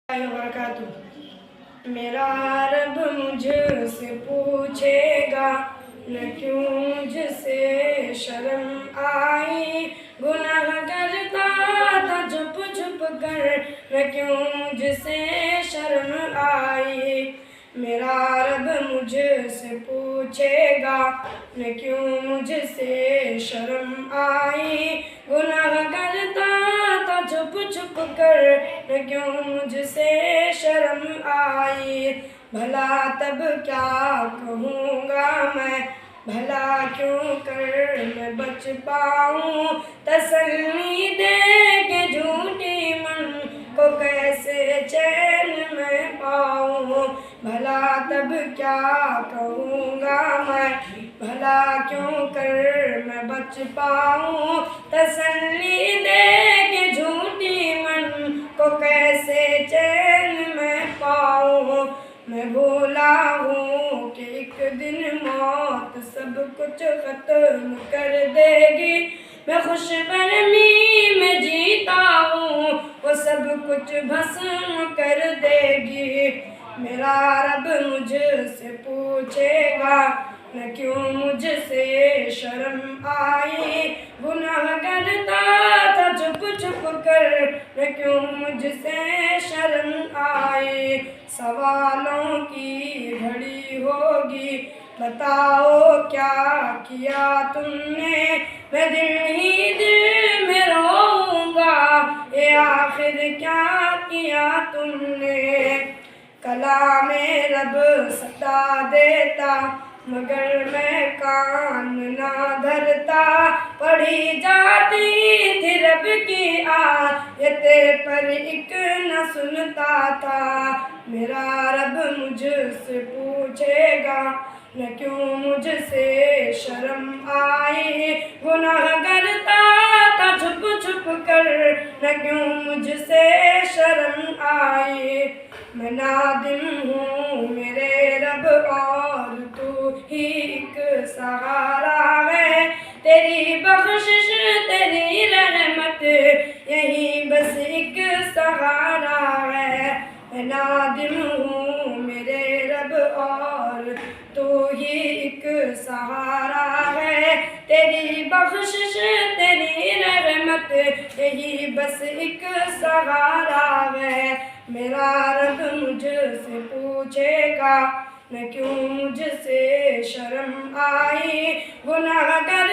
वबरकातुह। मेरा रब मुझसे पूछेगा न क्यों मुझसे शर्म आई, गुनाह करता था छुप छुप कर न क्यों मुझसे शर्म आई। मेरा रब मुझसे पूछेगा न क्यों मुझसे शर्म आई, गुनाह करता था छुप छुप कर न क्यों मुझसे शर्म आई। भला तब क्या कहूँगा मैं, भला क्यों कर मैं बच पाऊँ, तसल्ली दे के झूठी मन को कैसे चैन में पाऊँ। भला तब क्या कहूँगा मैं, भला क्यों कर मैं बच पाऊँ, तसल्ली दे के झूठी मन को कैसे चैन में पाऊँ। मैं भूला हूँ कि एक दिन मौत सब कुछ ख़त्म कर देगी, मैं खुशबरमी में जीता हूँ वो सब कुछ भस्म कर देगी। मेरा रब मुझसे पूछेगा न क्यों मुझसे शर्म आई, गुनाह करता था छुप छुप कर न क्यों मुझसे शर्म आई। सवालों की घड़ी होगी, बताओ क्या किया तुमने, मैं दिल ही दिल में रोऊंगा ये आखिर क्या किया तुमने। कलामे रब सता देता मगर मैं कान ना धरता, पढ़ी जाती थी रब की आयतें पर एक न सुनता था। मेरा रब मुझसे पूछेगा न क्यों मुझसे शर्म आई, गुनाह करता था छुप छुप कर न क्यों मुझसे शर्म आई। मैं नादिम हूँ मेरे रब और तू ही एक सहारा है, तेरी बख्शिश तेरी रहमत यही बस एक सहारा है। मैं नादिम हूँ मेरे रब और तू ही एक सहारा है, तेरी बख्शिश तेरी रहमत यही बस एक सहारा है। मेरा रब मुझसे पूछेगा न क्यों मुझसे शर्म आई, गुनाह कर